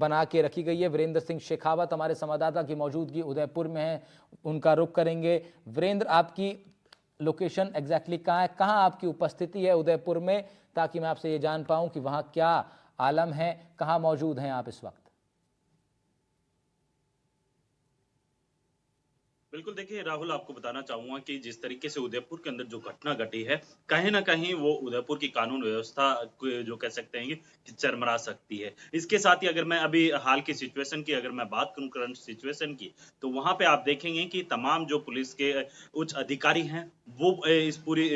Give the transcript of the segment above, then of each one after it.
बना के रखी गई है। वीरेंद्र सिंह शेखावत हमारे संवाददाता की मौजूदगी उदयपुर में है, उनका रुख करेंगे। वीरेंद्र, आपकी लोकेशन एग्जैक्टली कहाँ है, कहाँ आपकी उपस्थिति है उदयपुर में, ताकि मैं आपसे ये जान पाऊँ कि वहाँ क्या आलम है, कहाँ मौजूद हैं आप इस वक्त? बिल्कुल, देखिए राहुल, आपको बताना चाहूँगा कि जिस तरीके से उदयपुर के अंदर जो घटना घटी है, कहीं न कहीं वो उदयपुर की कानून व्यवस्था को जो कह सकते हैं कि चरमरा सकती है। इसके साथ ही अगर मैं अभी हाल की सिचुएशन की अगर मैं बात करूँ, करंट सिचुएशन की, तो वहाँ पे आप देखेंगे कि तमाम जो पुलिस के उच्च अधिकारी हैं, वो इस पूरी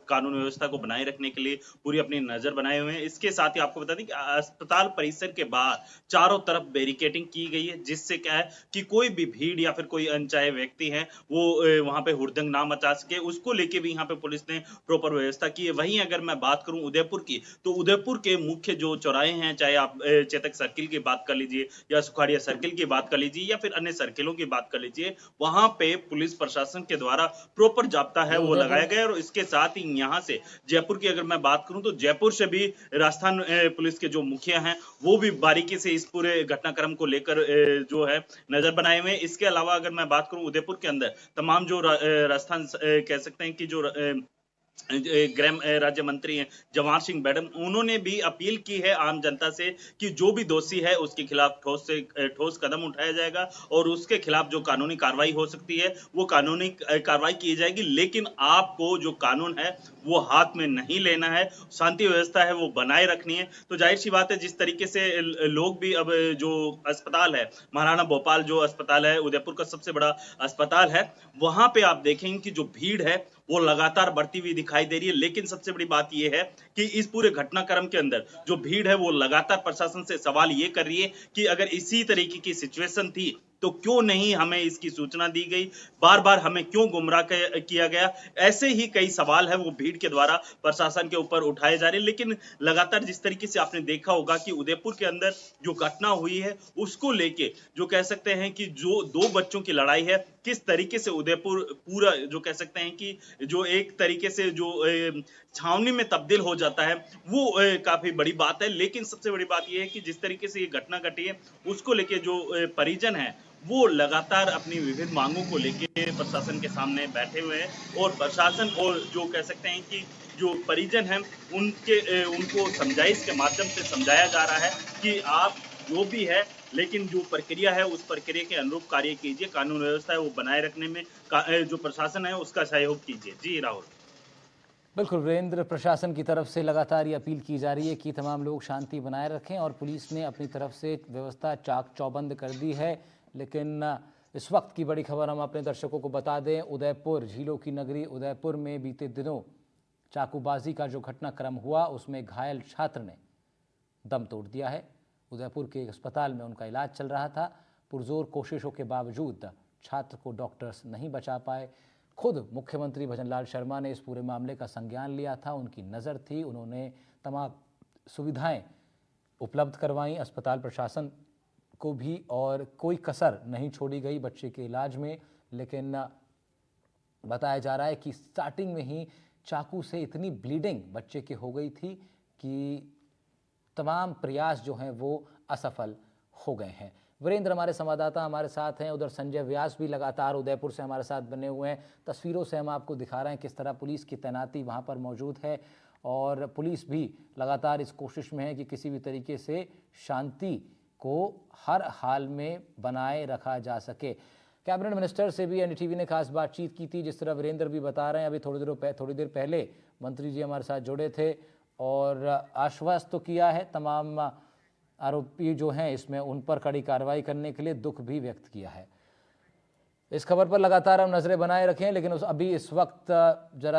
कानून व्यवस्था को बनाए रखने के लिए पूरी अपनी नज़र बनाए हुए हैं। इसके साथ ही आपको बता दें कि अस्पताल परिसर के बाहर चारों तरफ बैरिकेडिंग की गई है, जिससे क्या है कि कोई भी भीड़ या फिर कोई अनचाहे व्यक्ति है वो वहाँ पे हुड़दंग ना मचा सके, उसको लेके भी यहाँ पे पुलिस ने प्रॉपर व्यवस्था की है। वहीं अगर मैं बात करूँ उदयपुर की, तो उदयपुर के मुख्य जो चौराहे हैं, चाहे आप चेतक सर्किल की बात कर लीजिए या सुखाड़िया सर्किल की बात कर लीजिए या फिर अन्य सर्किलों की बात कर लीजिए, वहाँ पे पुलिस प्रशासन के द्वारा प्रॉपर जाब्ता है ये वो लगाया उदयपुर गया है। और इसके साथ ही यहाँ से जयपुर की अगर मैं बात करूँ, तो जयपुर से भी राजस्थान पुलिस के जो मुखिया हैं, वो भी बारीकी से इस पूरे घटनाक्रम को लेकर जो है नजर बनाए हुए हैं। इसके अलावा अगर मैं बात करूं उदयपुर के अंदर तमाम जो राजस्थान कह सकते हैं कि जो गृह राज्य मंत्री हैं जवाहर सिंह मैडम, उन्होंने भी अपील की है आम जनता से कि जो भी दोषी है उसके खिलाफ ठोस से ठोस कदम उठाया जाएगा और उसके खिलाफ जो कानूनी कार्रवाई हो सकती है वो कानूनी कार्रवाई की जाएगी। लेकिन आपको जो कानून है वो हाथ में नहीं लेना है, शांति व्यवस्था है वो बनाए रखनी है। तो जाहिर सी बात है, जिस तरीके से लोग भी अब जो अस्पताल है, महाराणा भोपाल जो अस्पताल है, उदयपुर का सबसे बड़ा अस्पताल है, वहां पे आप देखेंगे कि जो भीड़ है वो लगातार बढ़ती हुई दिखाई दे रही है। लेकिन सबसे बड़ी बात यह है कि इस पूरे घटनाक्रम के अंदर जो भीड़ है वो लगातार प्रशासन से सवाल ये कर रही है कि अगर इसी तरीके की सिचुएशन थी तो क्यों नहीं हमें इसकी सूचना दी गई, बार बार हमें क्यों गुमराह किया गया। ऐसे ही कई सवाल है वो भीड़ के द्वारा प्रशासन के ऊपर उठाए जा रहे हैं। लेकिन लगातार जिस तरीके से आपने देखा होगा कि उदयपुर के अंदर जो घटना हुई है उसको लेके जो कह सकते हैं कि जो दो बच्चों की लड़ाई है, किस तरीके से उदयपुर पूरा जो कह सकते हैं कि जो एक तरीके से जो छावनी में तब्दील हो जाता है, वो काफी बड़ी बात है। लेकिन सबसे बड़ी बात यह है कि जिस तरीके से ये घटना घटी है उसको लेके जो परिजन है वो लगातार अपनी विभिन्न मांगों को लेके प्रशासन के सामने बैठे हुए हैं और प्रशासन और जो कह सकते हैं कि जो परिजन हैं उनको समझाइश के माध्यम से समझाया जा रहा है कि आप जो भी है, लेकिन जो प्रक्रिया है उस प्रक्रिया के अनुरूप कार्य कीजिए, कानून व्यवस्था है वो बनाए रखने में जो प्रशासन है उसका सहयोग कीजिए। जी राहुल। बिल्कुल वीरेंद्र, प्रशासन की तरफ से लगातार ये अपील की जा रही है कि तमाम लोग शांति बनाए रखें और पुलिस ने अपनी तरफ से व्यवस्था चाक चौबंद कर दी है। लेकिन इस वक्त की बड़ी खबर हम अपने दर्शकों को बता दें, उदयपुर, झीलों की नगरी उदयपुर में बीते दिनों चाकूबाजी का जो घटनाक्रम हुआ उसमें घायल छात्र ने दम तोड़ दिया है। उदयपुर के एक अस्पताल में उनका इलाज चल रहा था। पुरजोर कोशिशों के बावजूद छात्र को डॉक्टर्स नहीं बचा पाए। खुद मुख्यमंत्री भजनलाल शर्मा ने इस पूरे मामले का संज्ञान लिया था, उनकी नज़र थी, उन्होंने तमाम सुविधाएं उपलब्ध करवाई अस्पताल प्रशासन को भी और कोई कसर नहीं छोड़ी गई बच्चे के इलाज में। लेकिन बताया जा रहा है कि स्टार्टिंग में ही चाकू से इतनी ब्लीडिंग बच्चे के हो गई थी कि तमाम प्रयास जो हैं वो असफल हो गए हैं। वीरेंद्र हमारे संवाददाता हमारे साथ हैं, उधर संजय व्यास भी लगातार उदयपुर से हमारे साथ बने हुए हैं। तस्वीरों से हम आपको दिखा रहे हैं किस तरह पुलिस की तैनाती वहाँ पर मौजूद है और पुलिस भी लगातार इस कोशिश में है कि किसी भी तरीके से शांति को हर हाल में बनाए रखा जा सके। कैबिनेट मिनिस्टर से भी एनडीटीवी ने खास बातचीत की थी, जिस तरह वीरेंद्र भी बता रहे हैं। अभी थोड़ी देर पहले मंत्री जी हमारे साथ जुड़े थे और आश्वस्त तो किया है तमाम आरोपी जो हैं इसमें उन पर कड़ी कार्रवाई करने के लिए दुख भी व्यक्त किया है। इस खबर पर लगातार हम नजरें बनाए रखें, लेकिन अभी इस वक्त जरा